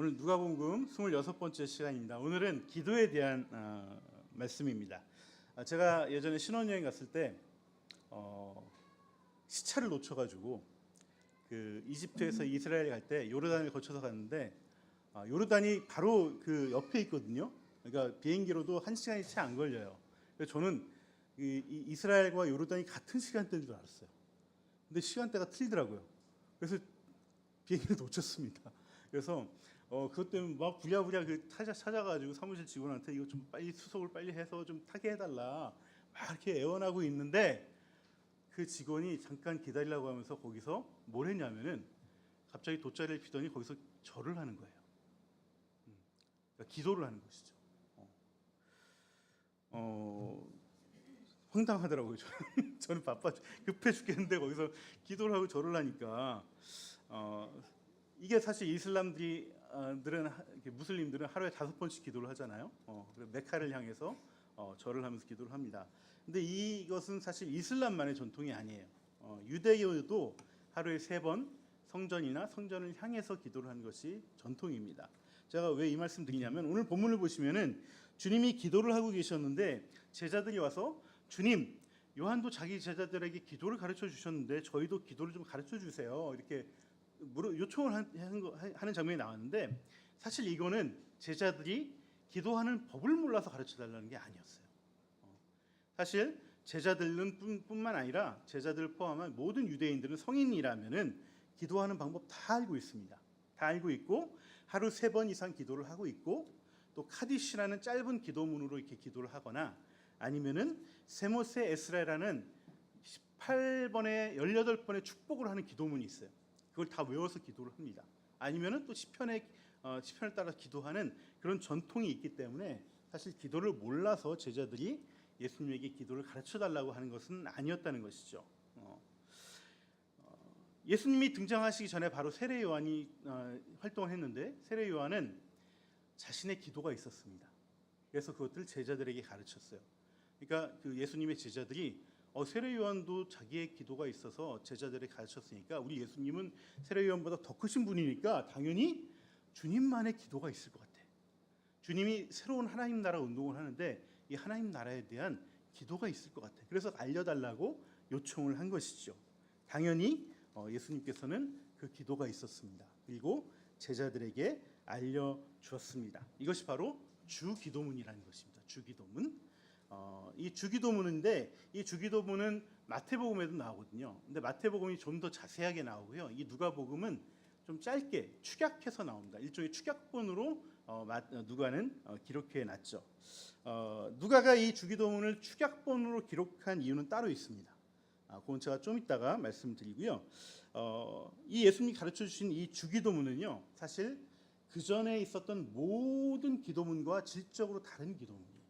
오늘 누가복음 26번째 시간입니다. 오늘은 기도에 대한 말씀입니다. 제가 예전에 신혼여행 갔을 때 시차를 놓쳐가지고 그 이집트에서 이스라엘 갈 때 요르단을 거쳐서 갔는데 요르단이 바로 그 옆에 있거든요. 그러니까 비행기로도 1시간이 채 안 걸려요. 그래서 저는 이스라엘과 요르단이 같은 시간대인 줄 알았어요. 근데 시간대가 틀리더라고요. 그래서 비행기를 놓쳤습니다. 그래서 그것 때문에 막 부랴부랴 찾아가지고 사무실 직원한테 이거 좀 빨리 수속을 빨리 해서 좀 타게 해달라 막 이렇게 애원하고 있는데 그 직원이 잠깐 기다리라고 하면서 거기서 뭘 했냐면은 갑자기 돗자리를 피더니 거기서 절을 하는 거예요. 그러니까 기도를 하는 것이죠. 황당하더라고요. 저는 급해 죽겠는데 거기서 기도를 하고 절을 하니까 이게 사실 이슬람들은 무슬림들은 하루에 5번씩 기도를 하잖아요. 메카를 향해서 절을 하면서 기도를 합니다. 근데 이것은 사실 이슬람만의 전통이 아니에요. 유대교도 하루에 3번 성전이나 성전을 향해서 기도를 하는 것이 전통입니다. 제가 왜 이 말씀 드리냐면 오늘 본문을 보시면은 주님이 기도를 하고 계셨는데 제자들이 와서 주님, 요한도 자기 제자들에게 기도를 가르쳐 주셨는데 저희도 기도를 좀 가르쳐 주세요. 이렇게 요청을 하는 장면이 나왔는데 사실 이거는 제자들이 기도하는 법을 몰라서 가르쳐 달라는 게 아니었어요. 사실 제자들은 뿐만 아니라 제자들을 포함한 모든 유대인들은 성인이라면은 기도하는 방법 다 알고 있습니다. 다 알고 있고 하루 3번 이상 기도를 하고 있고 또 카디시라는 짧은 기도문으로 이렇게 기도를 하거나 아니면은 세모세 에스라라는 18번에 18번의 축복을 하는 기도문이 있어요. 그걸 다 외워서 기도를 합니다. 아니면은 또 시편을 따라 기도하는 그런 전통이 있기 때문에 사실 기도를 몰라서 제자들이 예수님에게 기도를 가르쳐 달라고 하는 것은 아니었다는 것이죠. 예수님이 등장하시기 전에 바로 세례 요한이 활동을 했는데 세례 요한은 자신의 기도가 있었습니다. 그래서 그것들을 제자들에게 가르쳤어요. 그러니까 그 예수님의 제자들이 세례 요한도 자기의 기도가 있어서 제자들에게 가르쳤으니까 우리 예수님은 세례 요한보다 더 크신 분이니까 당연히 주님만의 기도가 있을 것 같아. 주님이 새로운 하나님 나라 운동을 하는데 이 하나님 나라에 대한 기도가 있을 것 같아. 그래서 알려달라고 요청을 한 것이죠. 당연히 예수님께서는 그 기도가 있었습니다. 그리고 제자들에게 알려주었습니다. 이것이 바로 주기도문이라는 것입니다. 주기도문. 이 주기도문인데 이 주기도문은 마태복음에도 나오거든요. 근데 마태복음이 좀 더 자세하게 나오고요. 이 누가복음은 좀 짧게 축약해서 나옵니다. 일종의 축약본으로 누가는 기록해 놨죠. 누가가 이 주기도문을 축약본으로 기록한 이유는 따로 있습니다. 그건 제가 좀 이따가 말씀드리고요. 이 예수님이 가르쳐 주신 이 주기도문은요, 사실 그 전에 있었던 모든 기도문과 질적으로 다른 기도문이에요.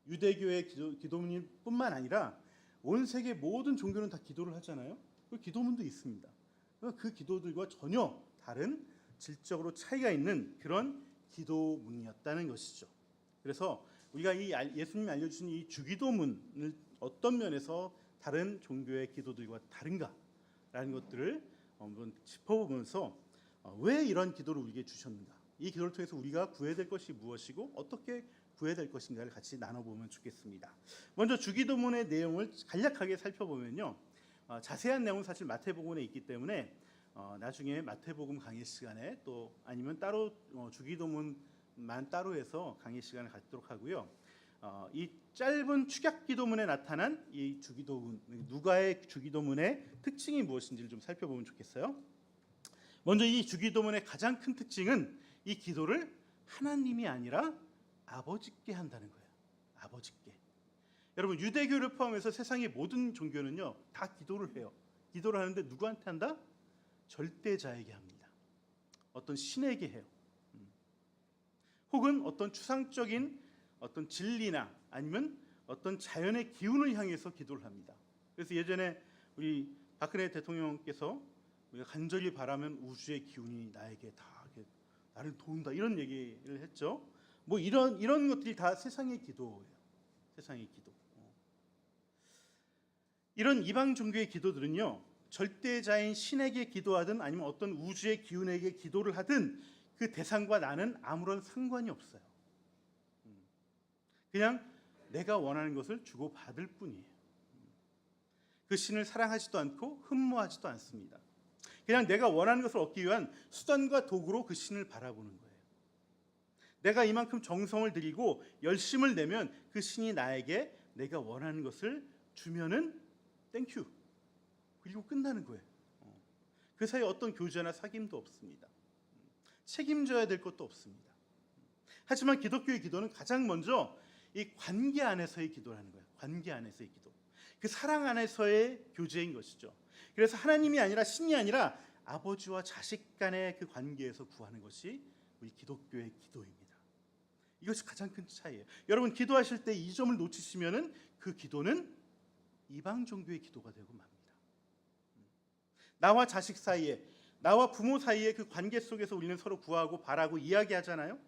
유대교의 기도문일 뿐만 아니라 온 세계 모든 종교는 다 기도를 하잖아요. 그 기도문도 있습니다. 그 기도들과 전혀 다른 질적으로 차이가 있는 그런 기도문이었다는 것이죠. 그래서 우리가 이 예수님이 알려주신 이 주기도문을 어떤 면에서 다른 종교의 기도들과 다른가라는 것들을 한번 짚어보면서 왜 이런 기도를 우리에게 주셨는가, 이 기도를 통해서 우리가 구해야 될 것이 무엇이고 어떻게 구해야 될 것인가를 같이 나눠보면 좋겠습니다. 먼저 주기도문의 내용을 간략하게 살펴보면요, 자세한 내용은 사실 마태복음에 있기 때문에 나중에 마태복음 강의 시간에 또 아니면 따로 주기도문만 따로 해서 강의 시간을 갖도록 하고요. 이 짧은 축약기도문에 나타난 이 주기도문, 누가의 주기도문의 특징이 무엇인지를 좀 살펴보면 좋겠어요. 먼저 이 주기도문의 가장 큰 특징은 이 기도를 하나님이 아니라 아버지께 한다는 거예요. 아버지께. 여러분, 유대교를 포함해서 세상의 모든 종교는요 다 기도를 해요. 기도를 하는데 누구한테 한다? 절대자에게 합니다. 어떤 신에게 해요. 혹은 어떤 추상적인 어떤 진리나 아니면 어떤 자연의 기운을 향해서 기도를 합니다. 그래서 예전에 우리 박근혜 대통령께서 우리가 간절히 바라면 우주의 기운이 나에게 다 나를 도운다 이런 얘기를 했죠. 뭐 이런 것들이 다 세상의 기도예요. 세상의 기도. 이런 이방 종교의 기도들은요, 절대자인 신에게 기도하든 아니면 어떤 우주의 기운에게 기도를 하든 그 대상과 나는 아무런 상관이 없어요. 그냥 내가 원하는 것을 주고 받을 뿐이에요. 그 신을 사랑하지도 않고 흠모하지도 않습니다. 그냥 내가 원하는 것을 얻기 위한 수단과 도구로 그 신을 바라보는 거예요. 내가 이만큼 정성을 들이고 열심을 내면 그 신이 나에게 내가 원하는 것을 주면은 땡큐, 그리고 끝나는 거예요. 그 사이에 어떤 교제나 사귐도 없습니다. 책임져야 될 것도 없습니다. 하지만 기독교의 기도는 가장 먼저 이 관계 안에서의 기도라는 거예요. 관계 안에서의 기도. 그 사랑 안에서의 교제인 것이죠. 그래서 하나님이 아니라 신이 아니라 아버지와 자식 간의 그 관계에서 구하는 것이 우리 기독교의 기도입니다. 이것이 가장 큰 차이예요. 여러분 기도하실 때 이 점을 놓치시면은 그 기도는 이방 종교의 기도가 되고 맙니다. 나와 자식 사이에, 나와 부모 사이의 그 관계 속에서 우리는 서로 구하고 바라고 이야기하잖아요.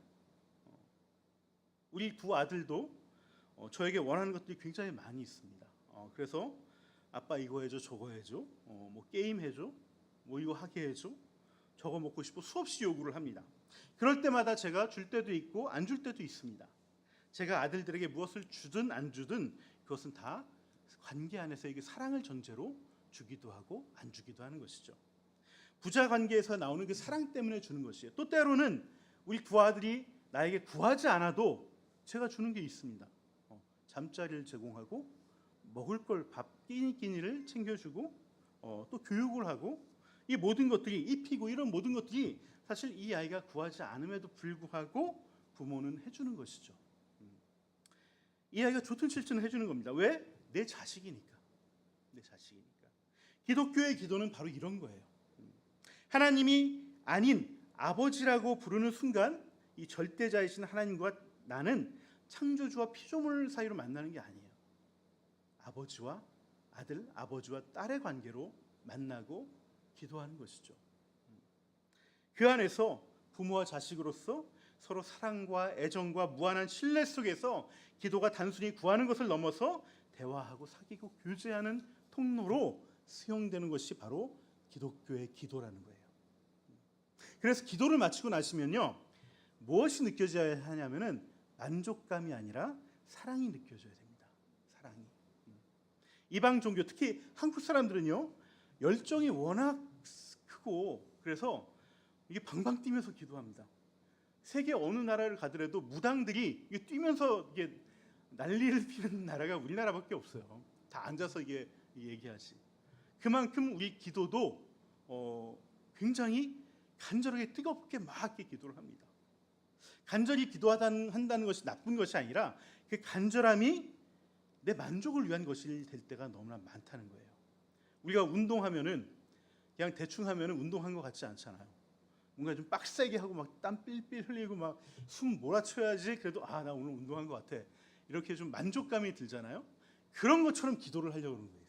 우리 두 아들도 저에게 원하는 것들이 굉장히 많이 있습니다. 그래서 아빠 이거 해줘, 저거 해줘, 뭐 게임 해줘, 뭐 이거 하게 해줘, 저거 먹고 싶어, 수없이 요구를 합니다. 그럴 때마다 제가 줄 때도 있고 안 줄 때도 있습니다. 제가 아들들에게 무엇을 주든 안 주든 그것은 다 관계 안에서 이게 사랑을 전제로 주기도 하고 안 주기도 하는 것이죠. 부자 관계에서 나오는 그 사랑 때문에 주는 것이에요. 또 때로는 우리 두 아들이 나에게 구하지 않아도 제가 주는 게 있습니다. 잠자리를 제공하고 먹을 걸 밥 끼니끼니를 챙겨주고 또 교육을 하고 이 모든 것들이 입히고 이런 모든 것들이 사실 이 아이가 구하지 않음에도 불구하고 부모는 해주는 것이죠. 이 아이가 좋든 싫든 해주는 겁니다. 왜? 내 자식이니까. 내 자식이니까. 기독교의 기도는 바로 이런 거예요. 하나님이 아닌 아버지라고 부르는 순간 이 절대자이신 하나님과 나는 창조주와 피조물 사이로 만나는 게 아니에요. 아버지와 아들, 아버지와 딸의 관계로 만나고 기도하는 것이죠. 그 안에서 부모와 자식으로서 서로 사랑과 애정과 무한한 신뢰 속에서 기도가 단순히 구하는 것을 넘어서 대화하고 사귀고 교제하는 통로로 수용되는 것이 바로 기독교의 기도라는 거예요. 그래서 기도를 마치고 나시면요, 무엇이 느껴져야 하냐면은 만족감이 아니라 사랑이 느껴져야 됩니다. 사랑이. 이방 종교, 특히 한국 사람들은요, 열정이 워낙 크고 그래서 이게 방방 뛰면서 기도합니다. 세계 어느 나라를 가더라도 무당들이 이게 뛰면서 이게 난리를 피는 나라가 우리나라밖에 없어요. 다 앉아서 이게 얘기하지. 그만큼 우리 기도도 굉장히 간절하게 뜨겁게 막 이렇게 기도를 합니다. 간절히 기도한다는 것이 나쁜 것이 아니라 그 간절함이 내 만족을 위한 것이 될 때가 너무나 많다는 거예요. 우리가 운동하면은 그냥 대충 하면은 운동한 것 같지 않잖아요. 뭔가 좀 빡세게 하고 막 땀 삘삘 흘리고 막 숨 몰아쳐야지 그래도 나 오늘 운동한 것 같아. 이렇게 좀 만족감이 들잖아요. 그런 것처럼 기도를 하려고 하는 거예요.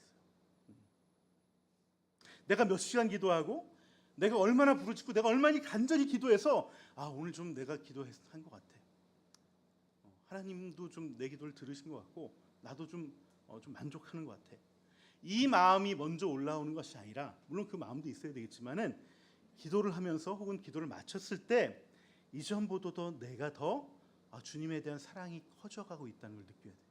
내가 몇 시간 기도하고 내가 얼마나 부르짖고 내가 얼마나 간절히 기도해서 오늘 좀 내가 기도한 것 같아. 하나님도 좀 내 기도를 들으신 것 같고 나도 좀 만족하는 것 같아. 이 마음이 먼저 올라오는 것이 아니라 물론 그 마음도 있어야 되겠지만은 기도를 하면서 혹은 기도를 마쳤을 때 이전보다 더 내가 더 주님에 대한 사랑이 커져가고 있다는 걸 느껴야 돼요.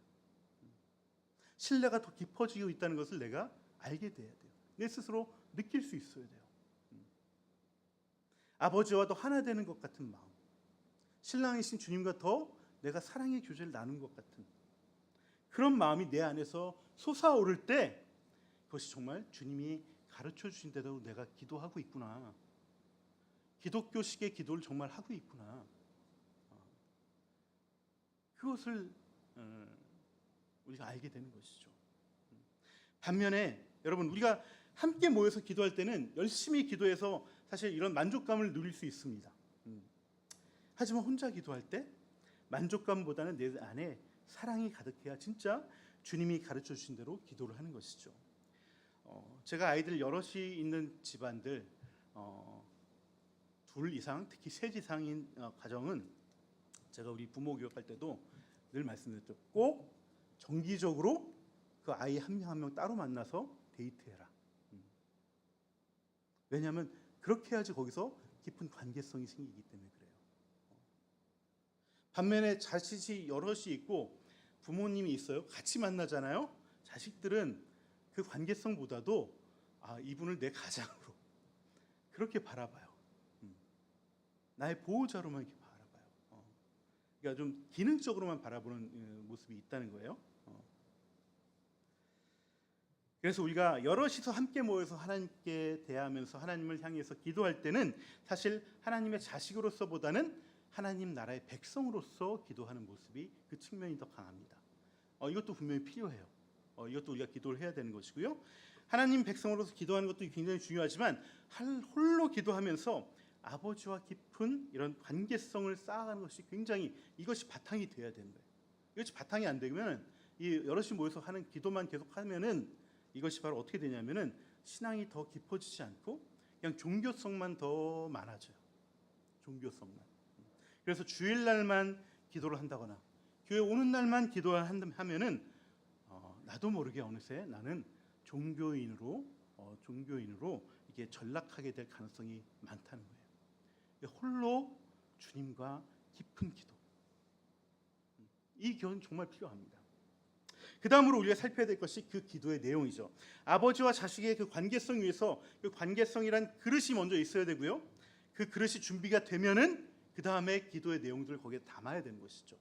신뢰가 더 깊어지고 있다는 것을 내가 알게 돼야 돼요. 내 스스로 느낄 수 있어야 돼요. 아버지와 더 하나 되는 것 같은 마음, 신랑이신 주님과 더 내가 사랑의 교제를 나눈 것 같은 그런 마음이 내 안에서 솟아오를 때 그것이 정말 주님이 가르쳐 주신 대로 내가 기도하고 있구나, 기독교식의 기도를 정말 하고 있구나, 그것을 우리가 알게 되는 것이죠. 반면에 여러분, 우리가 함께 모여서 기도할 때는 열심히 기도해서 사실 이런 만족감을 누릴 수 있습니다. 하지만 혼자 기도할 때 만족감보다는 내 안에 사랑이 가득해야 진짜 주님이 가르쳐 주신 대로 기도를 하는 것이죠. 제가 아이들 여럿이 있는 집안들, 둘 이상, 특히 셋 이상인 가정은 제가 우리 부모 교육할 때도 늘 말씀드렸죠. 꼭 정기적으로 그 아이 한 명 한 명 따로 만나서 데이트해라. 왜냐하면 그렇게 해야지 거기서 깊은 관계성이 생기기 때문에 그래요. 반면에 자식이 여럿이 있고 부모님이 있어요. 같이 만나잖아요. 자식들은 그 관계성보다도 이분을 내 가장으로 그렇게 바라봐요. 나의 보호자로만 이렇게 바라봐요. 그러니까 좀 기능적으로만 바라보는 모습이 있다는 거예요. 그래서 우리가 여럿이서 함께 모여서 하나님께 대하면서 하나님을 향해서 기도할 때는 사실 하나님의 자식으로서보다는 하나님 나라의 백성으로서 기도하는 모습이 그 측면이 더 강합니다. 이것도 분명히 필요해요. 이것도 우리가 기도를 해야 되는 것이고요. 하나님 백성으로서 기도하는 것도 굉장히 중요하지만 홀로 기도하면서 아버지와 깊은 이런 관계성을 쌓아가는 것이 굉장히 이것이 바탕이 돼야 되는 거예요. 이것이 바탕이 안 되면 이 여럿이 모여서 하는 기도만 계속하면은 이것이 바로 어떻게 되냐면은 신앙이 더 깊어지지 않고 그냥 종교성만 더 많아져요. 종교성만. 그래서 주일날만 기도를 한다거나 교회 오는 날만 기도를 하면은 나도 모르게 어느새 나는 종교인으로 이게 전락하게 될 가능성이 많다는 거예요. 홀로 주님과 깊은 기도. 이 기도는 정말 필요합니다. 그 다음으로 우리가 살펴야 될 것이 그 기도의 내용이죠. 아버지와 자식의 그 관계성 위에서 그 관계성이란 그릇이 먼저 있어야 되고요. 그 그릇이 준비가 되면은 그 다음에 기도의 내용들을 거기에 담아야 되는 것이죠.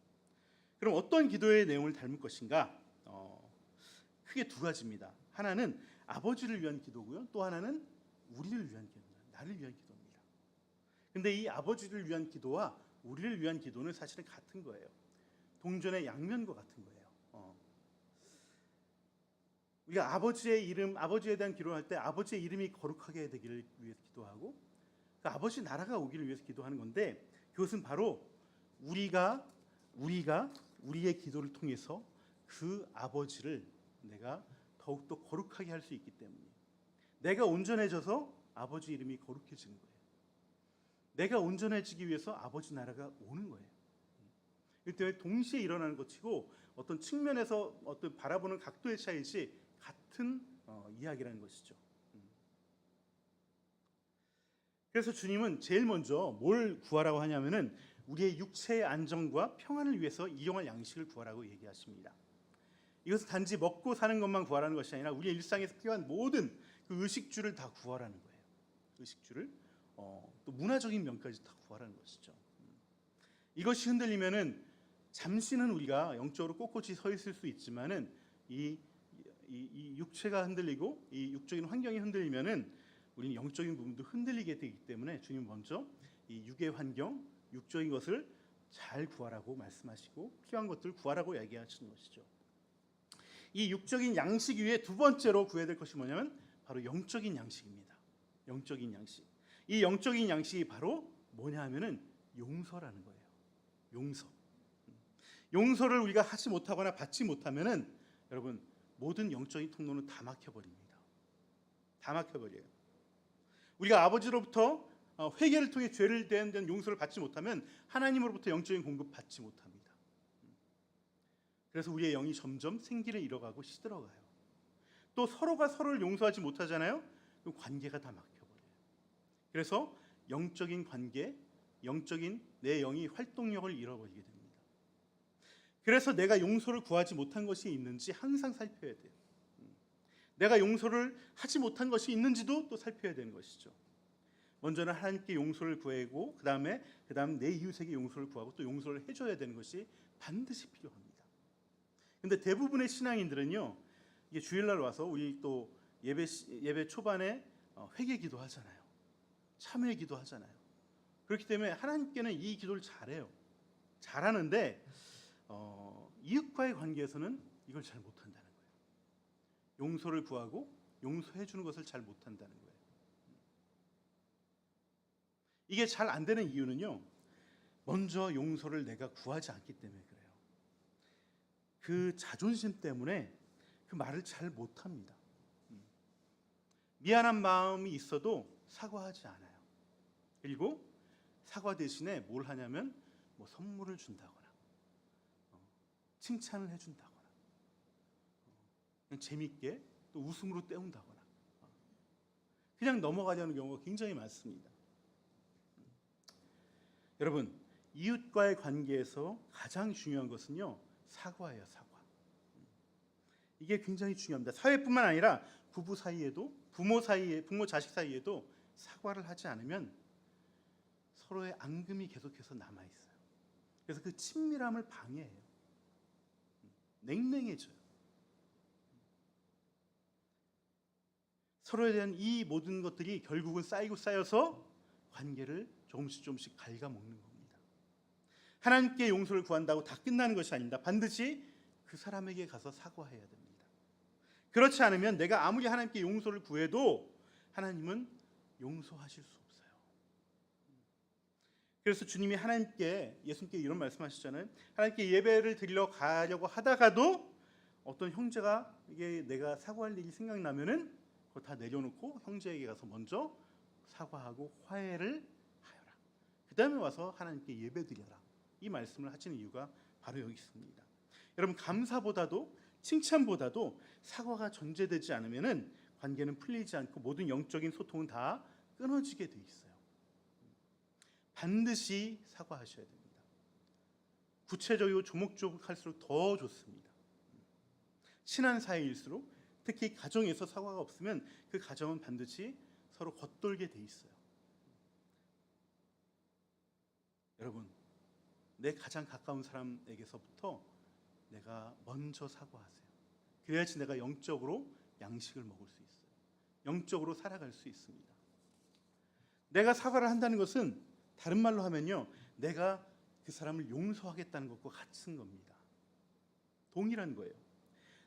그럼 어떤 기도의 내용을 담을 것인가? 크게 두 가지입니다. 하나는 아버지를 위한 기도고요. 또 하나는 우리를 위한 기도입니다. 나를 위한 기도입니다. 근데 이 아버지를 위한 기도와 우리를 위한 기도는 사실은 같은 거예요. 동전의 양면과 같은 거예요. 우리가 아버지에 대한 기도를 할 때 아버지의 이름이 거룩하게 되기를 위해서 기도하고 그 아버지 나라가 오기를 위해서 기도하는 건데 그것은 바로 우리가 우리의 기도를 통해서 그 아버지를 내가 더욱더 거룩하게 할 수 있기 때문이에요. 내가 온전해져서 아버지 이름이 거룩해지는 거예요. 내가 온전해지기 위해서 아버지 나라가 오는 거예요. 이 때문에 동시에 일어나는 것이고 어떤 측면에서 어떤 바라보는 각도의 차이지 같은 이야기라는 것이죠. 그래서 주님은 제일 먼저 뭘 구하라고 하냐면은 우리의 육체의 안정과 평안을 위해서 일용할 양식을 구하라고 얘기하십니다. 이것은 단지 먹고 사는 것만 구하라는 것이 아니라 우리의 일상에서 필요한 모든 그 의식주를 다 구하라는 거예요. 의식주를 또 문화적인 면까지 다 구하라는 것이죠. 이것이 흔들리면은 잠시는 우리가 영적으로 꼿꼿이 서 있을 수 있지만은 이 육체가 흔들리고 이 육적인 환경이 흔들리면은 우리는 영적인 부분도 흔들리게 되기 때문에 주님 먼저 이 육의 환경, 육적인 것을 잘 구하라고 말씀하시고 필요한 것들을 구하라고 얘기하시는 것이죠. 이 육적인 양식 위에 두 번째로 구해야 될 것이 뭐냐면 바로 영적인 양식입니다. 영적인 양식. 이 영적인 양식이 바로 뭐냐 하면은 용서라는 거예요. 용서. 용서를 우리가 하지 못하거나 받지 못하면은 여러분 모든 영적인 통로는 다 막혀버립니다. 다 막혀버려요. 우리가 아버지로부터 회개를 통해 죄를 대한 용서를 받지 못하면 하나님으로부터 영적인 공급 받지 못합니다. 그래서 우리의 영이 점점 생기를 잃어가고 시들어가요. 또 서로가 서로를 용서하지 못하잖아요. 그럼 관계가 다 막혀버려요. 그래서 영적인 관계, 영적인 내 영이 활동력을 잃어버리게 됩니다. 그래서 내가 용서를 구하지 못한 것이 있는지 항상 살펴야 돼요. 내가 용서를 하지 못한 것이 있는지도 또 살펴야 되는 것이죠. 먼저는 하나님께 용서를 구하고 그다음 내 이웃에게 용서를 구하고 또 용서를 해줘야 되는 것이 반드시 필요합니다. 근데 대부분의 신앙인들은요, 이게 주일날 와서 우리 또 예배 초반에 회개 기도하잖아요. 참회 기도하잖아요. 그렇기 때문에 하나님께는 이 기도를 잘해요. 잘하는데 이웃과의 관계에서는 이걸 잘 못한다는 거예요. 용서를 구하고 용서해 주는 것을 잘 못한다는 거예요. 이게 잘 안 되는 이유는요, 먼저 용서를 내가 구하지 않기 때문에 그래요. 그 자존심 때문에 그 말을 잘 못합니다. 미안한 마음이 있어도 사과하지 않아요. 그리고 사과 대신에 뭘 하냐면 뭐 선물을 준다거나 칭찬을 해준다거나 그냥 재밌게 또 웃음으로 때운다거나 그냥 넘어가려는 경우가 굉장히 많습니다. 여러분, 이웃과의 관계에서 가장 중요한 것은요, 사과예요, 사과. 이게 굉장히 중요합니다. 사회뿐만 아니라 부부 사이에도, 부모 사이에, 부모 자식 사이에도 사과를 하지 않으면 서로의 앙금이 계속해서 남아 있어요. 그래서 그 친밀함을 방해해요. 냉랭해져요. 서로에 대한 이 모든 것들이 결국은 쌓이고 쌓여서 관계를 조금씩 갉아먹는 겁니다. 하나님께 용서를 구한다고 다 끝나는 것이 아닙니다. 반드시 그 사람에게 가서 사과해야 됩니다. 그렇지 않으면 내가 아무리 하나님께 용서를 구해도 하나님은 용서하실 수 없어요. 그래서 주님이 예수님께 이런 말씀하시잖아요. 하나님께 예배를 드리러 가려고 하다가도 어떤 형제가 이게 내가 사과할 일이 생각나면은 그거 다 내려놓고 형제에게 가서 먼저 사과하고 화해를 하여라. 그 다음에 와서 하나님께 예배 드려라. 이 말씀을 하시는 이유가 바로 여기 있습니다. 여러분, 감사보다도 칭찬보다도 사과가 전제되지 않으면은 관계는 풀리지 않고 모든 영적인 소통은 다 끊어지게 돼 있어요. 반드시 사과하셔야 됩니다. 구체적이고 조목조목할수록 더 좋습니다. 친한 사이일수록, 특히 가정에서 사과가 없으면 그 가정은 반드시 서로 겉돌게 돼 있어요. 여러분, 내 가장 가까운 사람에게서부터 내가 먼저 사과하세요. 그래야지 내가 영적으로 양식을 먹을 수 있어요. 영적으로 살아갈 수 있습니다. 내가 사과를 한다는 것은 다른 말로 하면요, 내가 그 사람을 용서하겠다는 것과 같은 겁니다. 동일한 거예요.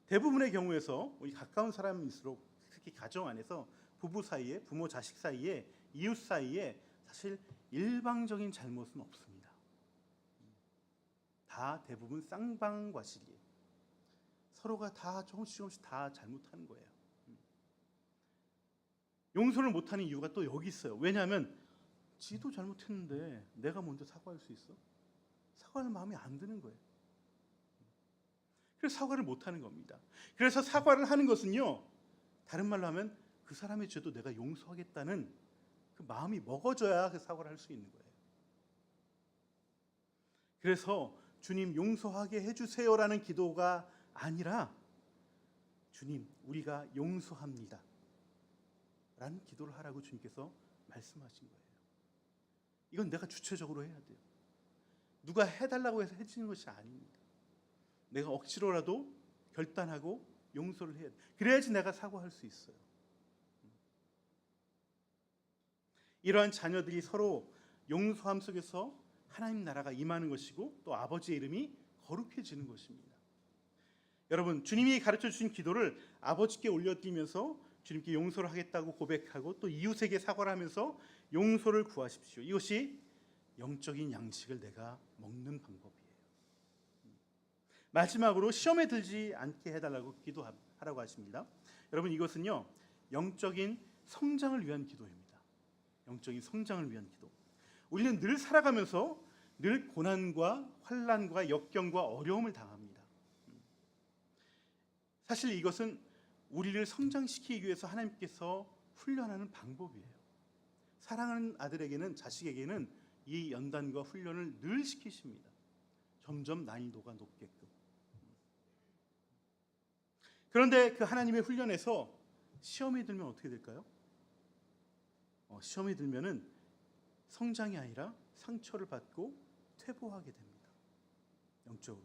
대부분의 경우에서 우리 가까운 사람일수록, 특히 가정 안에서 부부 사이에, 부모 자식 사이에, 이웃 사이에 사실 일방적인 잘못은 없습니다. 다 대부분 쌍방과실이에요. 서로가 다 조금씩 다 잘못하는 거예요. 용서를 못하는 이유가 또 여기 있어요. 왜냐하면 지도 잘못했는데 내가 먼저 사과할 수 있어? 사과할 마음이 안 드는 거예요. 그래서 사과를 못하는 겁니다. 그래서 사과를 하는 것은요, 다른 말로 하면 그 사람의 죄도 내가 용서하겠다는 그 마음이 먹어져야 그 사과를 할 수 있는 거예요. 그래서 주님 용서하게 해주세요라는 기도가 아니라 주님 우리가 용서합니다 라는 기도를 하라고 주님께서 말씀하신 거예요. 이건 내가 주체적으로 해야 돼요. 누가 해달라고 해서 해주는 것이 아닙니다. 내가 억지로라도 결단하고 용서를 해야 돼. 그래야지 내가 사과할 수 있어요. 이러한 자녀들이 서로 용서함 속에서 하나님 나라가 임하는 것이고 또 아버지의 이름이 거룩해지는 것입니다. 여러분, 주님이 가르쳐 주신 기도를 아버지께 올려드리면서 주님께 용서를 하겠다고 고백하고 또 이웃에게 사과를 하면서 용서를 구하십시오. 이것이 영적인 양식을 내가 먹는 방법이에요. 마지막으로 시험에 들지 않게 해달라고 기도하라고 하십니다. 여러분, 이것은요 영적인 성장을 위한 기도입니다. 영적인 성장을 위한 기도. 우리는 늘 살아가면서 늘 고난과 환난과 역경과 어려움을 당합니다. 사실 이것은 우리를 성장시키기 위해서 하나님께서 훈련하는 방법이에요. 사랑하는 아들에게는, 자식에게는 이 연단과 훈련을 늘 시키십니다. 점점 난이도가 높게끔. 그런데 그 하나님의 훈련에서 시험이 들면 어떻게 될까요? 시험이 들면은 성장이 아니라 상처를 받고 퇴보하게 됩니다. 영적으로.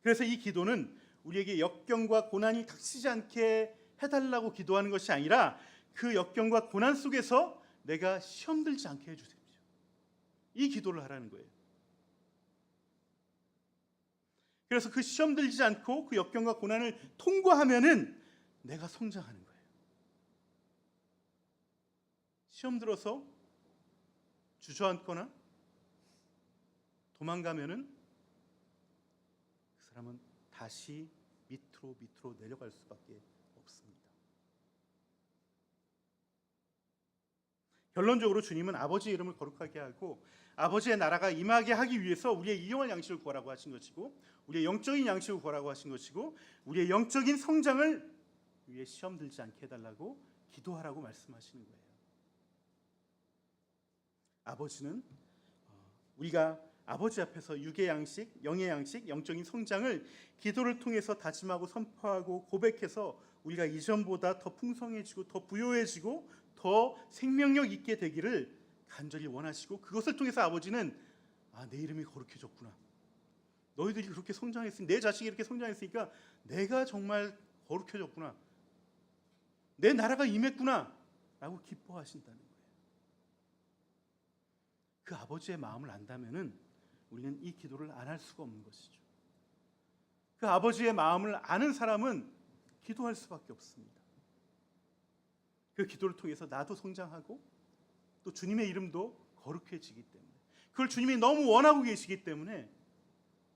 그래서 이 기도는 우리에게 역경과 고난이 닥치지 않게 해달라고 기도하는 것이 아니라 그 역경과 고난 속에서 내가 시험 들지 않게 해주십시오. 이 기도를 하라는 거예요. 그래서 그 시험 들지 않고 그 역경과 고난을 통과하면은 내가 성장하는 거예요. 시험 들어서 주저앉거나 도망가면은 그 사람은 다시 밑으로 내려갈 수밖에 없습니다. 결론적으로 주님은 아버지의 이름을 거룩하게 하고 아버지의 나라가 임하게 하기 위해서 우리의 일용할 양식을 구하라고 하신 것이고, 우리의 영적인 양식을 구하라고 하신 것이고, 우리의 영적인 성장을 위해 시험 들지 않게 해달라고 기도하라고 말씀하시는 거예요. 아버지는 우리가 아버지 앞에서 육의 양식, 영의 양식, 영적인 성장을 기도를 통해서 다짐하고 선포하고 고백해서 우리가 이전보다 더 풍성해지고 더 부요해지고 더 생명력 있게 되기를 간절히 원하시고, 그것을 통해서 아버지는 내 이름이 거룩해졌구나, 너희들이 그렇게 성장했으니, 내 자식이 이렇게 성장했으니까 내가 정말 거룩해졌구나, 내 나라가 임했구나 라고 기뻐하신다는 거예요. 그 아버지의 마음을 안다면은 우리는 이 기도를 안 할 수가 없는 것이죠. 그 아버지의 마음을 아는 사람은 기도할 수밖에 없습니다. 그 기도를 통해서 나도 성장하고 또 주님의 이름도 거룩해지기 때문에, 그걸 주님이 너무 원하고 계시기 때문에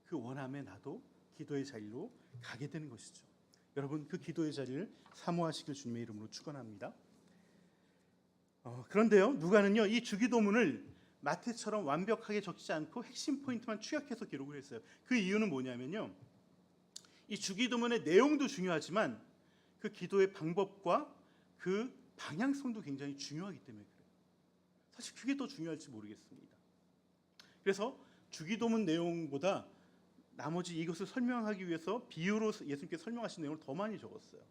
그 원함에 나도 기도의 자리로 가게 되는 것이죠. 여러분, 그 기도의 자리를 사모하시길 주님의 이름으로 축원합니다. 그런데요, 누가는요 이 주기도문을 마태처럼 완벽하게 적지 않고 핵심 포인트만 축약해서 기록을 했어요. 그 이유는 뭐냐면요, 이 주기도문의 내용도 중요하지만 그 기도의 방법과 그 방향성도 굉장히 중요하기 때문에 그래요. 사실 그게 더 중요할지 모르겠습니다. 그래서 주기도문 내용보다 나머지 이것을 설명하기 위해서 비유로 예수님께서 설명하신 내용을 더 많이 적었어요.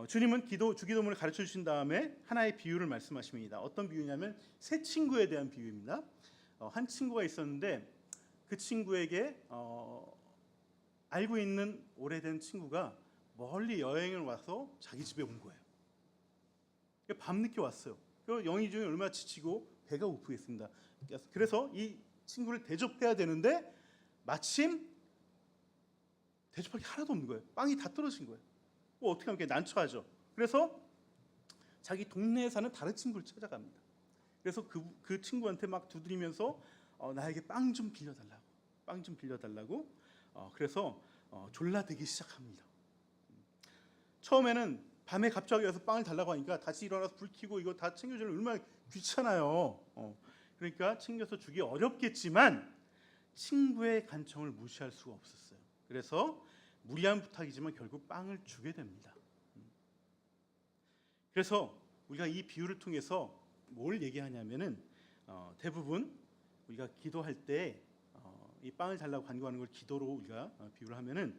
주님은 주기도문을 가르쳐 주신 다음에 하나의 비유를 말씀하십니다. 어떤 비유냐면 새 친구에 대한 비유입니다. 한 친구가 있었는데 그 친구에게 알고 있는 오래된 친구가 멀리 여행을 와서 자기 집에 온 거예요. 밤늦게 왔어요. 영희 중에 얼마나 지치고 배가 고프겠습니다. 그래서 이 친구를 대접해야 되는데 마침 대접할 게 하나도 없는 거예요. 빵이 다 떨어진 거예요. 어떻게 하면 난처하죠. 그래서 자기 동네에 사는 다른 친구를 찾아갑니다. 그래서 그 친구한테 막 두드리면서 나에게 빵 좀 빌려달라고 그래서 졸라대기 시작합니다. 처음에는 밤에 갑자기 와서 빵을 달라고 하니까 다시 일어나서 불 켜고 이거 다 챙겨주면 얼마나 귀찮아요. 그러니까 챙겨서 주기 어렵겠지만 친구의 간청을 무시할 수가 없었어요. 그래서 무리한 부탁이지만 결국 빵을 주게 됩니다. 그래서 우리가 이 비유를 통해서 뭘 얘기하냐면은 대부분 우리가 기도할 때 이 빵을 달라고 간구하는 걸 기도로 우리가 비유를 하면은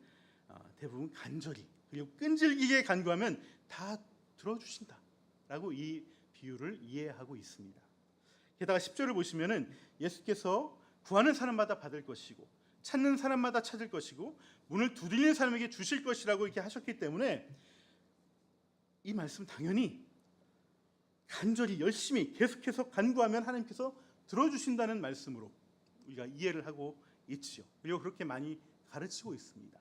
대부분 간절히 그리고 끈질기게 간구하면 다 들어주신다라고 이 비유를 이해하고 있습니다. 게다가 10절을 보시면은 예수께서 구하는 사람마다 받을 것이고 찾는 사람마다 찾을 것이고 문을 두드리는 사람에게 주실 것이라고 이렇게 하셨기 때문에 이 말씀 당연히 간절히 열심히 계속해서 간구하면 하나님께서 들어주신다는 말씀으로 우리가 이해를 하고 있지요. 그리고 그렇게 많이 가르치고 있습니다.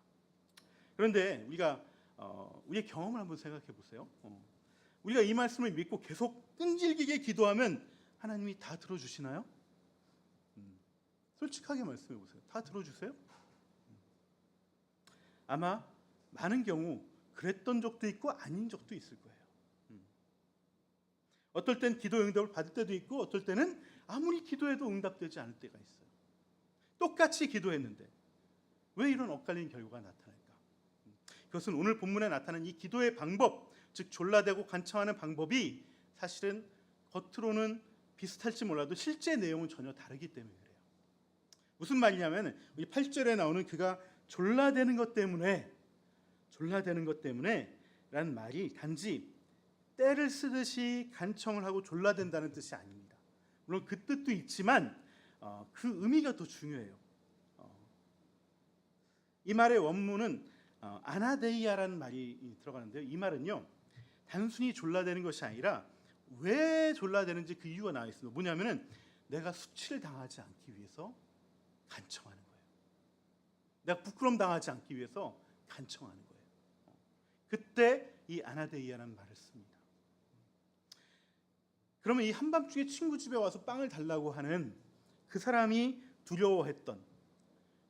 그런데 우리가 우리의 경험을 한번 생각해 보세요. 우리가 이 말씀을 믿고 계속 끈질기게 기도하면 하나님이 다 들어주시나요? 솔직하게 말씀해 보세요. 다 들어주세요? 아마 많은 경우 그랬던 적도 있고 아닌 적도 있을 거예요. 어떨 땐 기도 응답을 받을 때도 있고 어떨 때는 아무리 기도해도 응답되지 않을 때가 있어요. 똑같이 기도했는데 왜 이런 엇갈린 결과가 나타날까? 그것은 오늘 본문에 나타난 이 기도의 방법, 즉 졸라대고 간청하는 방법이 사실은 겉으로는 비슷할지 몰라도 실제 내용은 전혀 다르기 때문에 그래요. 무슨 말이냐면 우리 8절에 나오는 그가 졸라대는 것 때문에 라는 말이 단지 때를 쓰듯이 간청을 하고 졸라댄다는 뜻이 아닙니다. 물론 그 뜻도 있지만 그 의미가 더 중요해요. 이 말의 원문은 아나데이아라는 말이 들어가는데요. 이 말은요 단순히 졸라대는 것이 아니라 왜 졸라대는지 그 이유가 나와 있습니다. 뭐냐면은 내가 수치를 당하지 않기 위해서 간청하는 거예요. 내가 부끄럼 당하지 않기 위해서 간청하는 거예요. 그때 이 아나데이아라는 말을 씁니다. 그러면 이 한밤중에 친구 집에 와서 빵을 달라고 하는 그 사람이 두려워했던,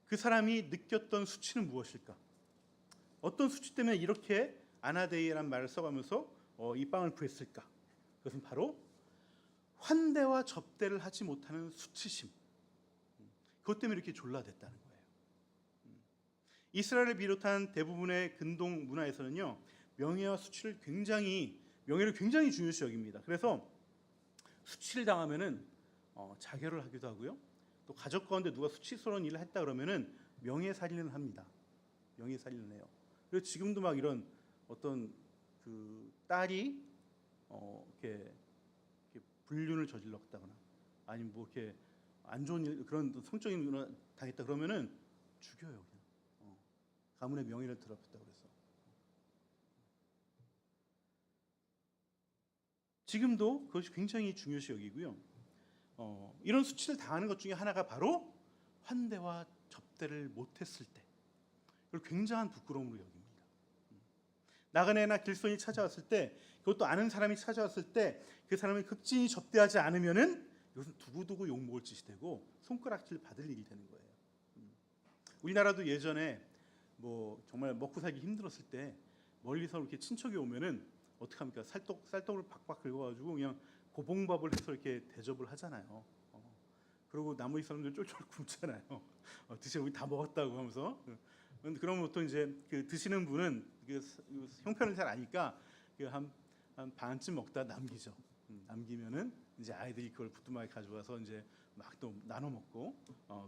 그 사람이 느꼈던 수치는 무엇일까? 어떤 수치 때문에 이렇게 아나데이라는 말을 써가면서 이 빵을 구했을까? 그것은 바로 환대와 접대를 하지 못하는 수치심, 그것 때문에 이렇게 졸라댔다는 거예요. 이스라엘을 비롯한 대부분의 근동 문화에서는요 명예와 수치를 명예를 굉장히 중요시 여깁니다. 그래서 수치를 당하면은 자결을 하기도 하고요. 또 가족 가운데 누가 수치스러운 일을 했다 그러면은 명예살인을 합니다. 명예살인을 해요. 그래서 지금도 막 이런 어떤 그 딸이 이렇게 불륜을 저질렀다거나 아니면 뭐 이렇게 안 좋은 일, 그런 성적인 일을 당했다 그러면은 죽여요. 그냥 가문의 명예를 더럽혔다 그래서. 지금도 그것이 굉장히 중요시 여기고요. 이런 수치를 당하는 것 중에 하나가 바로 환대와 접대를 못했을 때, 그걸 굉장한 부끄러움으로 여깁니다. 나그네나 길손이 찾아왔을 때, 그것도 아는 사람이 찾아왔을 때 그 사람을 극진히 접대하지 않으면은 이것은 두고두고 욕먹을 짓이 되고 손가락질 받을 일이 되는 거예요. 우리나라도 예전에 뭐 정말 먹고 살기 힘들었을 때 멀리서 이렇게 친척이 오면은 어떻게 합니까? 쌀떡을 박박 긁어가지고 그냥 고봉밥을 해서 이렇게 대접을 하잖아요. 그리고 나머지 사람들 쫄쫄 굶잖아요. 드시고 다 먹었다고 하면서. 그러면 보통 이제 그 드시는 분은 형편을 잘 아니까 한 반쯤 먹다 남기죠. 남기면은 이제 아이들이 그걸 부뚜막에 가져와서 이제 막 또 나눠 먹고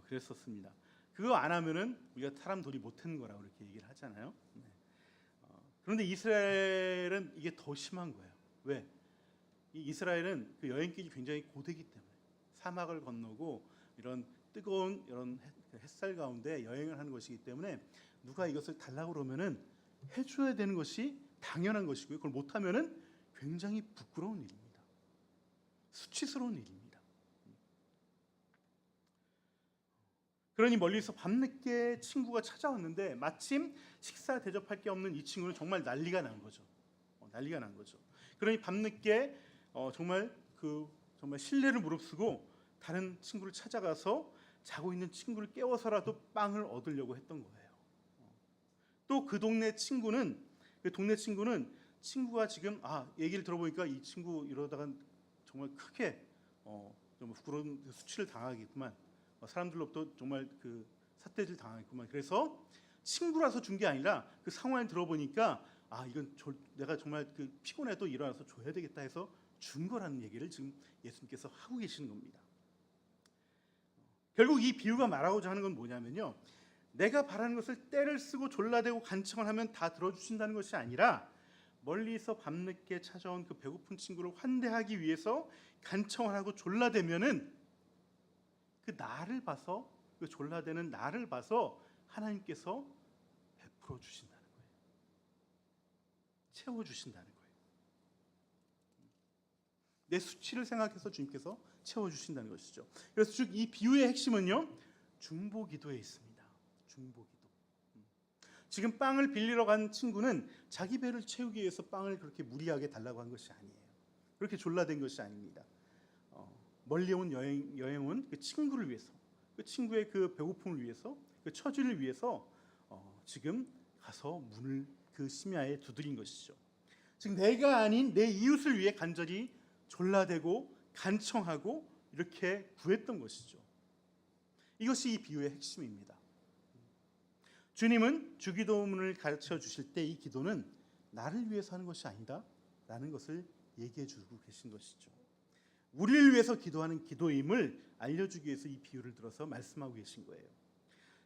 그랬었습니다. 그거 안 하면은 우리가 사람 돈이 못하는 거라고 이렇게 얘기를 하잖아요. 그런데 이스라엘은 이게 더 심한 거예요. 왜? 이 이스라엘은 그 여행길이 굉장히 고되기 때문에 사막을 건너고 이런 뜨거운 이런 햇살 가운데 여행을 하는 것이기 때문에 누가 이것을 달라고 그러면은 해줘야 되는 것이 당연한 것이고요. 그걸 못하면은 굉장히 부끄러운 일입니다. 수치스러운 일입니다. 그러니 멀리서 밤늦게 친구가 찾아왔는데 마침 식사 대접할 게 없는 이 친구는 정말 난리가 난 거죠. 난리가 난 거죠. 그러니 밤늦게 정말 신뢰를 무릅쓰고 다른 친구를 찾아가서 자고 있는 친구를 깨워서라도 빵을 얻으려고 했던 거예요. 또 그 동네 친구는 친구가 지금 얘기를 들어보니까 이 친구 이러다가 정말 크게 좀 부끄러운 수치를 당하겠구만. 사람들로부터 정말 그 삿대질 당하겠구만. 그래서 친구라서 준 게 아니라 그 상황을 들어보니까 이건 내가 정말 그 피곤해도 일어나서 줘야 되겠다 해서 준 거라는 얘기를 지금 예수님께서 하고 계시는 겁니다. 결국 이 비유가 말하고자 하는 건 뭐냐면요, 내가 바라는 것을 떼를 쓰고 졸라대고 간청을 하면 다 들어주신다는 것이 아니라 멀리서 밤늦게 찾아온 그 배고픈 친구를 환대하기 위해서 간청을 하고 졸라대면은 그 나를 봐서, 그 졸라대는 나를 봐서 하나님께서 베풀어 주신다는 거예요. 채워 주신다는 거예요. 내 수치를 생각해서 주님께서 채워 주신다는 것이죠. 그래서 즉 이 비유의 핵심은요, 중보기도에 있습니다. 중보기도. 지금 빵을 빌리러 간 친구는 자기 배를 채우기 위해서 빵을 그렇게 무리하게 달라고 한 것이 아니에요. 그렇게 졸라댄 것이 아닙니다. 멀리 온 여행 온 그 친구를 위해서, 그 친구의 그 배고픔을 위해서, 그 처지를 위해서 지금 가서 문을 그 심야에 두드린 것이죠. 즉 내가 아닌 내 이웃을 위해 간절히 졸라대고 간청하고 이렇게 구했던 것이죠. 이것이 이 비유의 핵심입니다. 주님은 주기도문을 가르쳐 주실 때 이 기도는 나를 위해서 하는 것이 아니다 라는 것을 얘기해 주고 계신 것이죠. 우리를 위해서 기도하는 기도임을 알려주기 위해서 이 비유를 들어서 말씀하고 계신 거예요.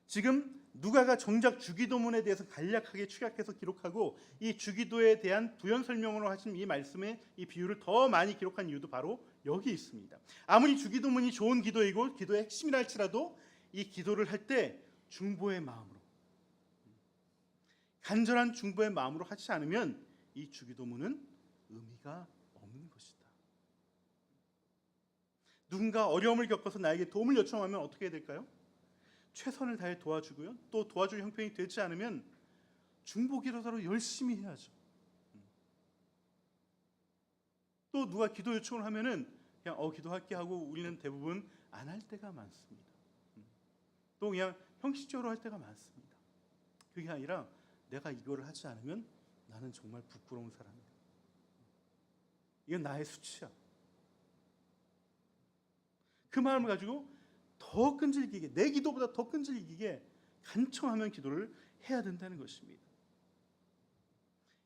지금 누가가 정작 주기도문에 대해서 간략하게 축약해서 기록하고 이 주기도에 대한 부연 설명으로 하신 이 말씀에 이 비유를 더 많이 기록한 이유도 바로 여기 있습니다. 아무리 주기도문이 좋은 기도이고 기도의 핵심이라 할지라도 이 기도를 할 때 중보의 마음으로, 간절한 중보의 마음으로 하지 않으면 이 주기도문은 의미가 없는 것이다. 누군가 어려움을 겪어서 나에게 도움을 요청하면 어떻게 해야 될까요? 최선을 다해 도와주고요. 또 도와줄 형편이 되지 않으면 중보기도로 열심히 해야죠. 또 누가 기도 요청을 하면은 그냥 기도할게 하고 우리는 대부분 안 할 때가 많습니다. 또 그냥 형식적으로 할 때가 많습니다. 그게 아니라 내가 이거를 하지 않으면 나는 정말 부끄러운 사람이야. 이건 나의 수치야. 그 마음을 가지고 더 끈질기게, 내 기도보다 더 끈질기게 간청하면 기도를 해야 된다는 것입니다.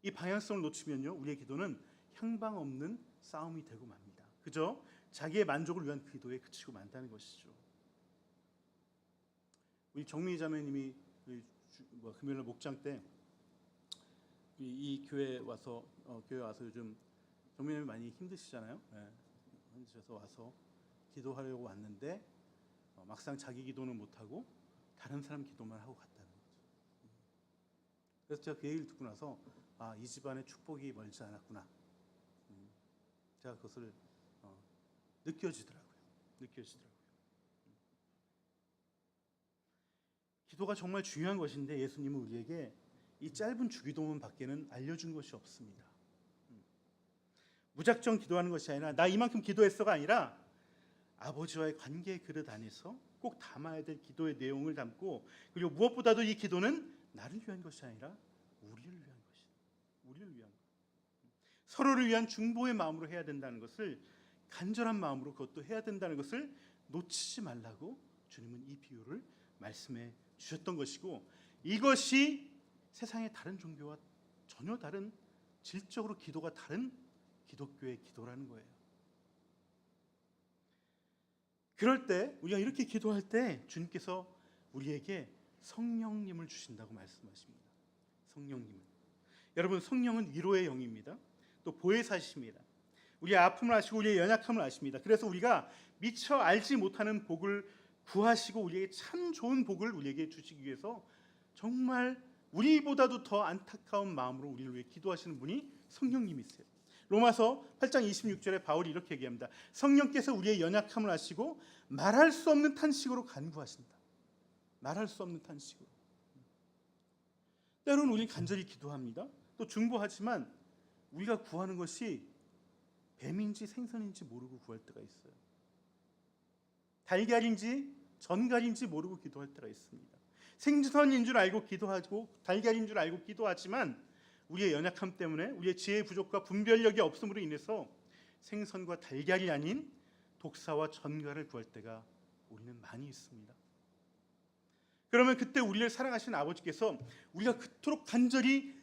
이 방향성을 놓치면요, 우리의 기도는 향방 없는 싸움이 되고 맙니다. 그저 자기의 만족을 위한 기도에 그치고 만다는 것이죠. 우리 정민희 자매님이 금요일 목장 때 이 교회 와서 요즘 정민이 많이 힘드시잖아요. 힘드셔서 와서 기도하려고 왔는데 막상 자기 기도는 못하고 다른 사람 기도만 하고 갔다는 거죠. 그래서 제가 그 얘기를 듣고 나서 이 집안의 축복이 멀지 않았구나. 제가 그것을 느껴지더라고요. 기도가 정말 중요한 것인데 예수님은 우리에게 이 짧은 주기도문 밖에는 알려준 것이 없습니다. 무작정 기도하는 것이 아니라 나 이만큼 기도했어가 아니라 아버지와의 관계의 그릇 안에서 꼭 담아야 될 기도의 내용을 담고, 그리고 무엇보다도 이 기도는 나를 위한 것이 아니라 우리를 위한 것. 서로를 위한 중보의 마음으로 해야 된다는 것을, 간절한 마음으로 그것도 해야 된다는 것을 놓치지 말라고 주님은 이 비유를 말씀해 주셨던 것이고, 이것이 세상의 다른 종교와 전혀 다른, 질적으로 기도가 다른 기독교의 기도라는 거예요. 그럴 때 우리가 이렇게 기도할 때 주님께서 우리에게 성령님을 주신다고 말씀하십니다. 성령님을. 여러분, 성령은 위로의 영입니다. 또 보혜사십니다. 우리의 아픔을 아시고 우리의 연약함을 아십니다. 그래서 우리가 미처 알지 못하는 복을 구하시고 우리에게 참 좋은 복을 우리에게 주시기 위해서 정말 우리보다도 더 안타까운 마음으로 우리를 위해 기도하시는 분이 성령님이세요. 로마서 8장 26절에 바울이 이렇게 얘기합니다. 성령께서 우리의 연약함을 아시고 말할 수 없는 탄식으로 간구하신다. 말할 수 없는 탄식으로. 때로는 우리는 간절히 기도합니다. 또 중보하지만 우리가 구하는 것이 뱀인지 생선인지 모르고 구할 때가 있어요. 달걀인지 전갈인지 모르고 기도할 때가 있습니다. 생선인 줄 알고 기도하고 달걀인 줄 알고 기도하지만 우리의 연약함 때문에, 우리의 지혜의 부족과 분별력이 없음으로 인해서 생선과 달걀이 아닌 독사와 전갈을 구할 때가 우리는 많이 있습니다. 그러면 그때 우리를 사랑하신 아버지께서 우리가 그토록 간절히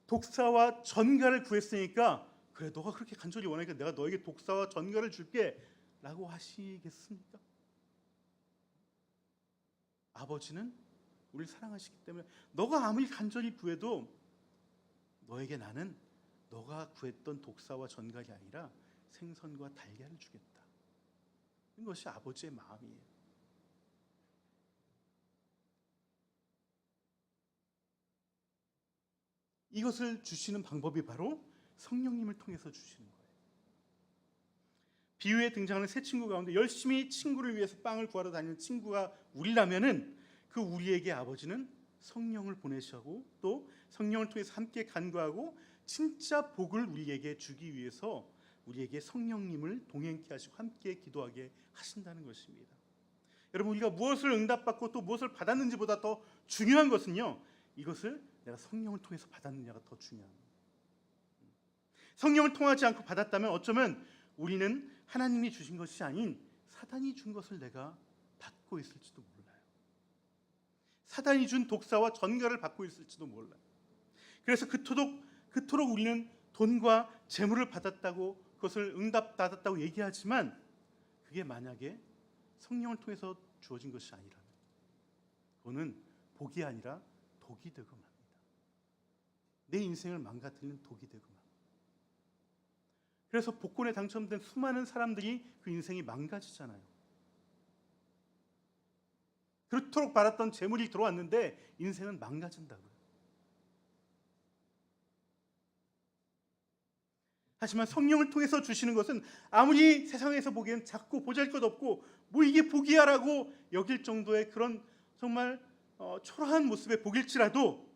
독사와 전갈을 구했으니까 그래, 너가 그렇게 간절히 원하니까 내가 너에게 독사와 전갈을 줄게 라고 하시겠습니까? 아버지는 우리를 사랑하시기 때문에 너가 아무리 간절히 구해도 너에게 나는 너가 구했던 독사와 전갈이 아니라 생선과 달걀을 주겠다. 이것이 아버지의 마음이에요. 이것을 주시는 방법이 바로 성령님을 통해서 주시는 거예요. 비유에 등장하는 세 친구 가운데 열심히 친구를 위해서 빵을 구하러 다니는 친구가 우리라면은 그 우리에게 아버지는 성령을 보내시고 또 성령을 통해서 함께 간구하고 진짜 복을 우리에게 주기 위해서 우리에게 성령님을 동행케 하시고 함께 기도하게 하신다는 것입니다. 여러분, 우리가 무엇을 응답받고 또 무엇을 받았는지보다 더 중요한 것은요, 이것을 내가 성령을 통해서 받았느냐가 더 중요합니다. 성령을 통하지 않고 받았다면 어쩌면 우리는 하나님이 주신 것이 아닌 사단이 준 것을 내가 받고 있을지도 몰라요. 사단이 준 독사와 전갈을 받고 있을지도 몰라요. 그래서 그토록 우리는 돈과 재물을 받았다고, 그것을 응답받았다고 얘기하지만 그게 만약에 성령을 통해서 주어진 것이 아니라면 그거는 복이 아니라 독이 되고 맙니다. 내 인생을 망가뜨리는 독이 되고 맙니다. 그래서 복권에 당첨된 수많은 사람들이 그 인생이 망가지잖아요. 그렇도록 받았던 재물이 들어왔는데 인생은 망가진다고요. 하지만 성령을 통해서 주시는 것은 아무리 세상에서 보기엔 작고 보잘것없고 뭐 이게 복이야라고 여길 정도의 그런 정말 초라한 모습의 복일지라도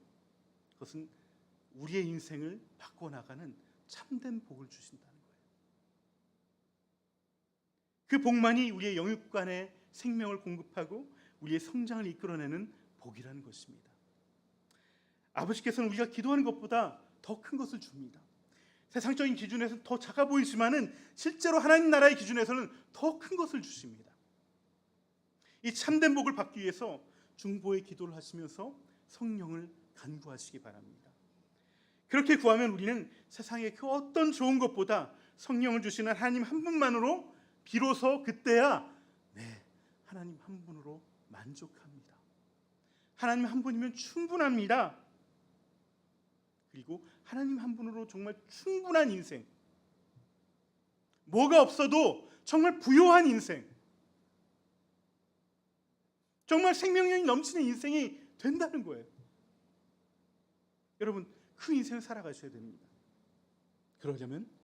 그것은 우리의 인생을 바꿔나가는 참된 복을 주신다는 거예요. 그 복만이 우리의 영육간의 생명을 공급하고 우리의 성장을 이끌어내는 복이라는 것입니다. 아버지께서는 우리가 기도하는 것보다 더 큰 것을 줍니다. 세상적인 기준에서는 더 작아 보이지만은 실제로 하나님 나라의 기준에서는 더 큰 것을 주십니다. 이 참된 복을 받기 위해서 중보의 기도를 하시면서 성령을 간구하시기 바랍니다. 그렇게 구하면 우리는 세상의 그 어떤 좋은 것보다 성령을 주시는 하나님 한 분만으로 비로소 그때야 하나님 한 분으로 만족합니다. 하나님 한 분이면 충분합니다. 그리고 하나님 한 분으로 정말 충분한 인생, 뭐가 없어도 정말 부요한 인생, 정말 생명력이 넘치는 인생이 된다는 거예요. 여러분, 그 인생을 살아가셔야 됩니다. 그러려면